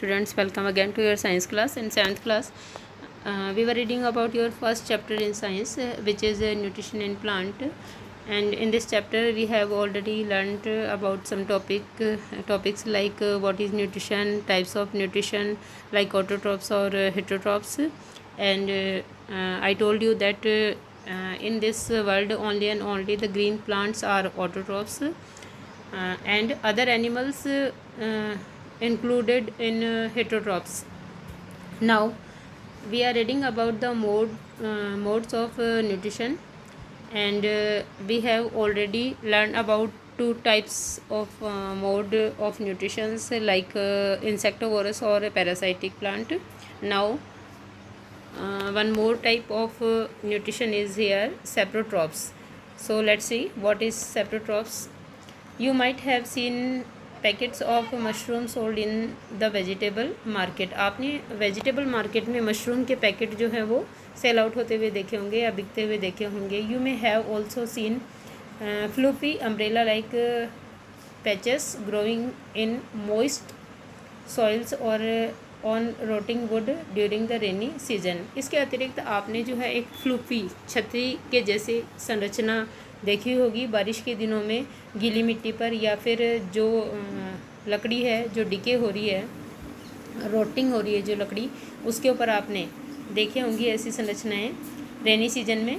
Students, welcome again to your science class. In 7th class, we were reading about your first chapter in science, which is nutrition in plant. And in this chapter, we have already learned about some topics like what is nutrition, types of nutrition, like autotrophs or heterotrophs. And I told you that in this world, only and only the green plants are autotrophs, and other animals included in heterotrophs. Now we are reading about the modes of nutrition, and we have already learned about two types of mode of nutrition, like insectivorous or a parasitic plant. Now one more type of nutrition is here, saprotrophs. So let's see what is saprotrophs. You might have seen packets of mushroom sold in the vegetable market. आपने vegetable market में mushroom के packet जो है वो sell out होते हुए देखे होंगे या बिकते हुए देखे होंगे. You may have also seen fluffy umbrella like patches growing in moist soils और on rotting wood during the rainy season. इसके अतिरिक्त आपने जो है एक फ्लूफी छतरी के जैसे संरचना देखी होगी बारिश के दिनों में गीली मिट्टी पर, या फिर जो लकड़ी है जो डिके हो रही है, रोटिंग हो रही है जो लकड़ी, उसके ऊपर आपने देखे होंगी ऐसी संरचनाएं रेनी सीजन में.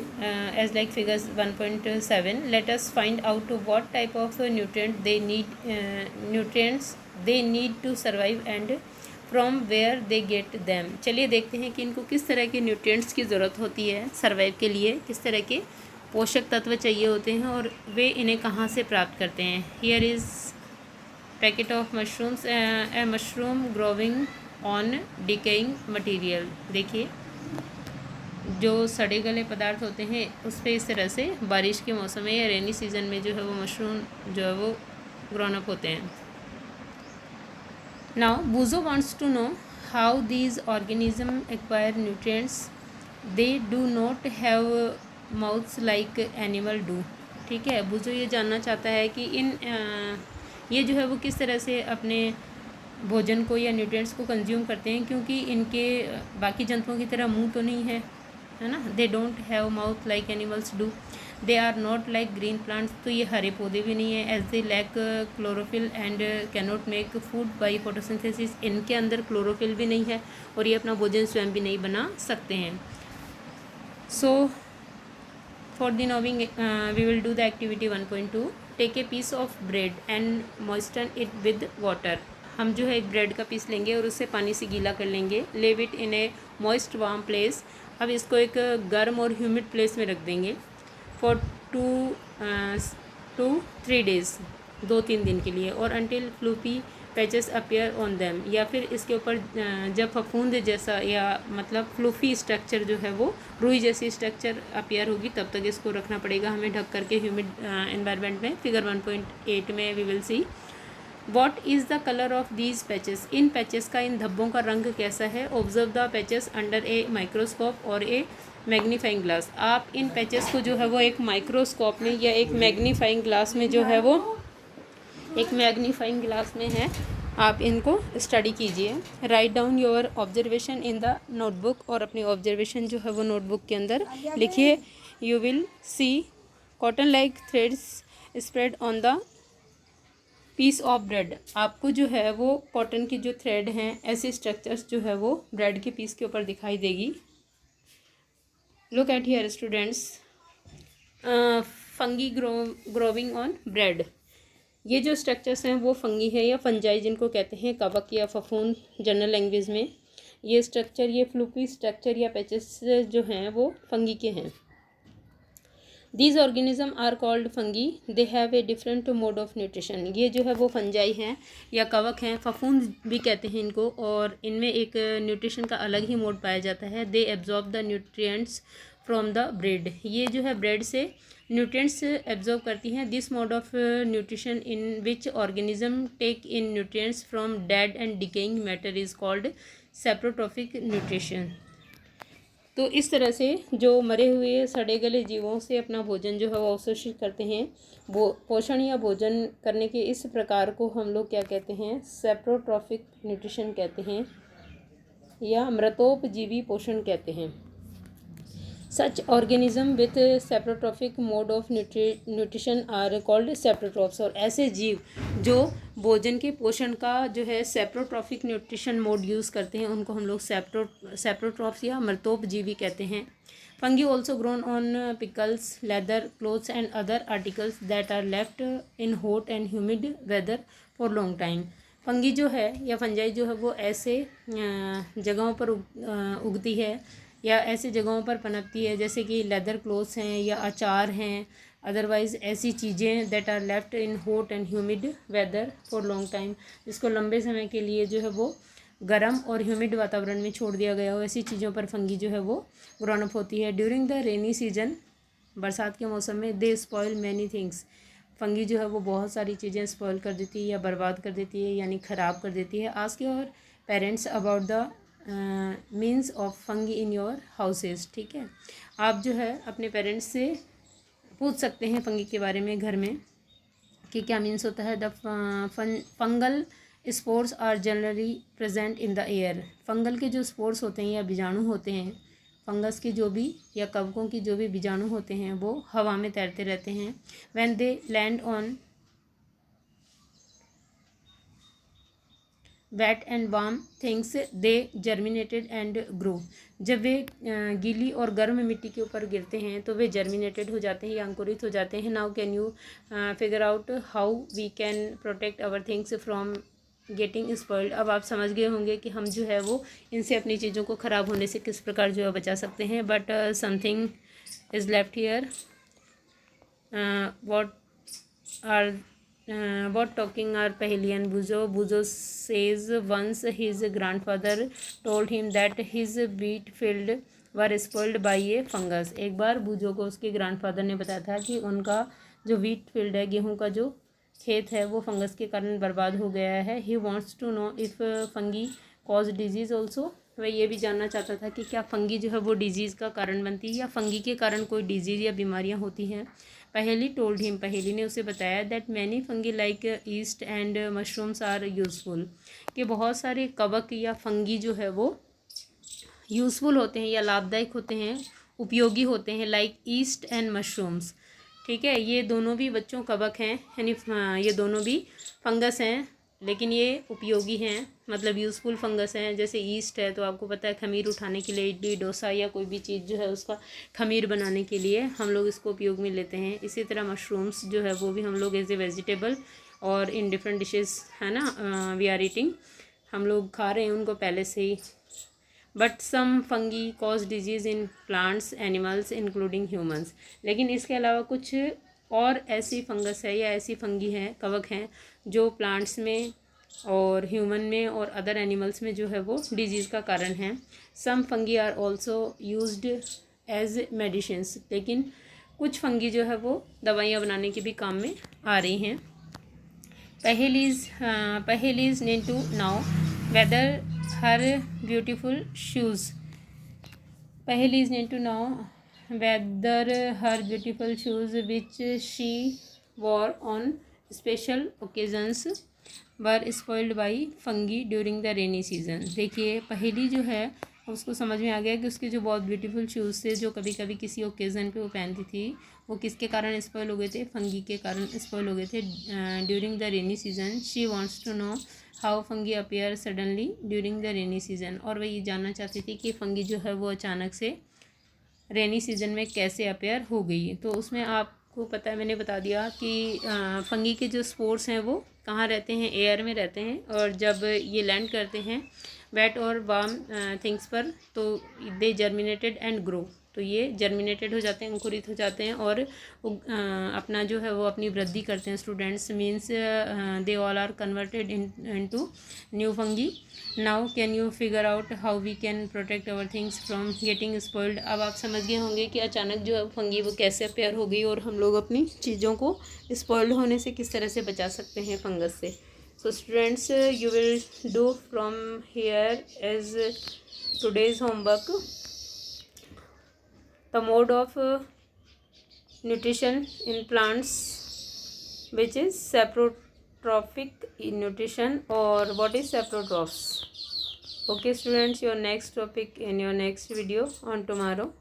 As like figures 1.7. Let us find out what type of nutrients they need to survive and from where they get them. चलिए देखते हैं कि इनको किस तरह के न्यूट्रिएंट्स की ज़रूरत होती है सर्वाइव के लिए, किस तरह के पोषक तत्व चाहिए होते हैं और वे इन्हें कहाँ से प्राप्त करते हैं. Here is packet of mushrooms, A mushroom growing on decaying material. देखिए जो सड़े गले पदार्थ होते हैं उस पर इस तरह से बारिश के मौसम में या रेनी सीजन में जो है वो मशरूम जो है वो ग्रोन अप होते हैं. Now Boojho wants to know how these organism acquire nutrients. They do not have mouths like animal do. ठीक है, बूजो ये जानना चाहता है कि ये जो है वो किस तरह से अपने भोजन को या न्यूट्रिएंट्स को कंज्यूम करते हैं, क्योंकि इनके बाकी जंतुओं की तरह मुंह तो नहीं है ना. They don't have mouth like animals do. They are not like green plants. तो ये हरे पौधे भी नहीं है. As they lack chlorophyll and cannot make food by photosynthesis. इनके अंदर क्लोरोफिल भी नहीं है और ये अपना भोजन स्वयं भी नहीं बना सकते हैं. सो for the knowing we will do the activity 1.2. take a piece of bread and moisten it with water. हम जो है एक ब्रेड का पीस लेंगे और उससे पानी से गीला कर लेंगे. लेव it in A moist warm place. अब इसको एक गर्म और ह्यूमिड प्लेस में रख देंगे फॉर 2-3 days, 2-3 दिन के लिए. और until fluffy patches appear on them, या फिर इसके ऊपर जब फफूंद जैसा या मतलब फ्लूफी स्ट्रक्चर जो है वो रुई जैसी स्ट्रक्चर अपीयर होगी तब तक इसको रखना पड़ेगा हमें ढक करके ह्यूमिड एनवायरनमेंट में. फिगर 1.8 में we will see what is the colour of these patches. इन पैचेस का, इन धब्बों का रंग कैसा है. Observe the patches under a microscope और ए मैग्नीफाइंग ग्लास. आप इन पैचेस को जो है वो एक माइक्रोस्कोप में या एक मैग्नीफाइंग ग्लास में जो है वो एक मैग्नीफाइंग ग्लास में है, आप इनको स्टडी कीजिए. Write down your observation in the notebook. और अपनी ऑब्जर्वेशन जो है वो नोटबुक के अंदर लिखिए. You will see cotton like threads spread on the piece of bread. आपको जो है वो कॉटन की जो थ्रेड हैं ऐसे स्ट्रक्चर्स जो है वो ब्रेड के पीस के ऊपर दिखाई देगी. Look at here students. Fungi growing on bread. ये जो स्ट्रक्चर्स हैं वो फंगी है या फंजाई जिनको कहते हैं, कवक या फफूंद जनरल लैंग्वेज में. ये स्ट्रक्चर, ये फ्लूफी स्ट्रक्चर या पैचेस जो हैं वो फंगी के हैं. These organism are called fungi. They have a different mode of nutrition. ये जो है वो फंजाई हैं या कवक हैं, फफूंद भी कहते हैं इनको, और इनमें एक न्यूट्रिशन का अलग ही मोड पाया जाता है. They absorb the nutrients from the bread. ये जो है ब्रेड से न्यूट्रिएंट्स एब्जॉर्ब करती हैं. This mode of nutrition in which organism take in nutrients from dead and decaying matter is called saprotrophic nutrition. तो इस तरह से जो मरे हुए सड़े गले जीवों से अपना भोजन जो है वो अवशोषित करते हैं, वो पोषण या भोजन करने के इस प्रकार को हम लोग क्या कहते हैं, सेप्रोट्रॉफिक न्यूट्रिशन कहते हैं या मृतोपजीवी पोषण कहते हैं। Such organism with saprotrophic mode of nutrition are called saprotrophs। और ऐसे जीव जो भोजन के पोषण का जो है सेप्रोट्रॉफिक न्यूट्रिशन मोड यूज़ करते हैं उनको हम लोग सेप्रोट्रॉफ्स या मृतोपजीवी कहते हैं। Fungi also grown on pickles, leather, clothes and other articles that are left in hot and humid weather for long time. Fungi जो है या फंजाई जो है वो ऐसे जगहों पर उगती है या ऐसे जगहों पर पनपती है जैसे कि लेदर क्लोथ्स हैं या अचार हैं, अदरवाइज़ ऐसी चीज़ें that are left in hot and humid weather for long time, जिसको लंबे समय के लिए जो है वो गर्म और ह्यूमिड वातावरण में छोड़ दिया गया हो, ऐसी चीज़ों पर फंगी जो है वो ग्रोन अप होती है। ड्यूरिंग द रेनी सीजन, बरसात के मौसम में, दे स्पॉइल मैनी थिंग्स। फंगी जो है वो बहुत सारी चीज़ें स्पॉइल कर देती है या बर्बाद कर देती है यानी ख़राब कर देती है। Ask your parents about the means of fungi in your houses. ठीक है, आप जो है अपने पेरेंट्स से पूछ सकते हैं फंगी के बारे में घर में कि क्या मीन्स होता है। The fungal spores are generally present in the air. Fungal के जो स्पोर्स होते हैं या बीजाणु होते हैं, फंगस के जो भी या कवकों की जो भी बीजाणु होते हैं वो हवा में तैरते रहते हैं। When they land on wet and warm things they germinated and grow. जब वे गीली और गर्म मिट्टी के ऊपर गिरते हैं तो वे जर्मिनेटेड हो जाते हैं या अंकुरित हो जाते हैं। Now can you figure out how we can protect our things from getting spoiled. अब आप समझ गए होंगे कि हम जो है वो इनसे अपनी चीज़ों को ख़राब होने से किस प्रकार जो है बचा सकते हैं। But something is left here. What talking are Paheli and Buzo? Buzo says once his grandfather told him that his wheat field were spoiled by a fungus। एक बार बुजो को उसके ग्रैंडफादर ने बताया था कि उनका जो व्हीट फील्ड है, गेहूं का जो खेत है, वो फंगस के कारण बर्बाद हो गया है। He wants to know if fungi cause disease also. वह ये भी जानना चाहता था कि क्या फंगी जो है वो डिजीज़ का कारण बनती है या फंगी के कारण कोई डिजीज़ या बीमारियां होती हैं। पहेली टोल्ड हिम, पहेली ने उसे बताया that many fungi like yeast and mushrooms are useful, कि बहुत सारे कवक या फंगी जो है वो यूज़फुल होते हैं या लाभदायक होते हैं, उपयोगी होते हैं, लाइक ईस्ट एंड मशरूम्स। ठीक है, ये दोनों भी बच्चों कवक हैं, यानी ये दोनों भी फंगस हैं, लेकिन ये उपयोगी हैं, मतलब यूज़फुल फंगस हैं। जैसे ईस्ट है तो आपको पता है खमीर उठाने के लिए, इडली डोसा या कोई भी चीज़ जो है उसका खमीर बनाने के लिए हम लोग इसको उपयोग में लेते हैं। इसी तरह मशरूम्स जो है वो भी हम लोग एज ए वेजिटेबल और इन डिफरेंट डिशेस है ना, वी आर ईटिंग, हम लोग खा रहे हैं उनको पहले से ही। But some fungi cause diseases in plants animals including humans. लेकिन इसके अलावा कुछ और ऐसी फंगस है या ऐसी फंगी हैं, कवक हैं, जो प्लांट्स में और ह्यूमन में और अदर एनिमल्स में जो है वो डिजीज़ का कारण है। Some fungi are also used as medicines. लेकिन कुछ फंगी जो है वो दवाइयाँ बनाने के भी काम में आ रही हैं। पहेलीज need to know whether her beautiful shoes. पहेलीज need to know whether her beautiful shoes which she wore on special occasions were spoiled by fungi during the rainy season। देखिए पहेली जो है उसको समझ में आ गया कि उसके जो बहुत ब्यूटीफुल शूज़ थे जो कभी कभी किसी ओकेज़न पे वो पहनती थी, वो किसके कारण स्पॉइल हो गए थे, फंगी के कारण स्पॉइल हो गए थे during the rainy season. She wants to know how fungi appear suddenly during the rainy season. और वह ये जानना चाहती थी कि फंगी जो है वो अचानक से रेनी सीजन में कैसे अपेयर हो गई है। तो उसमें आपको पता है, मैंने बता दिया कि फंगी के जो स्पोर्स हैं वो कहाँ रहते हैं, एयर में रहते हैं, और जब ये लैंड करते हैं वेट और वार्म थिंग्स पर तो दे जर्मिनेटेड एंड ग्रो, तो ये जर्मिनेटेड हो जाते हैं, अंकुरित हो जाते हैं और अपना जो है वो अपनी वृद्धि करते हैं। Students means they all are converted into new fungi. Now can you figure out how we can protect our things from getting spoiled. अब आप समझ गए होंगे कि अचानक जो है फंगी वो कैसे अपेयर हो गई और हम लोग अपनी चीज़ों को स्पॉइल्ड होने से किस तरह से बचा सकते हैं फंगस से। So students you will do from here as today's homework the mode of nutrition in plants, which is saprotrophic nutrition, or what is saprotrophs. Okay students, your next topic in your next video on tomorrow.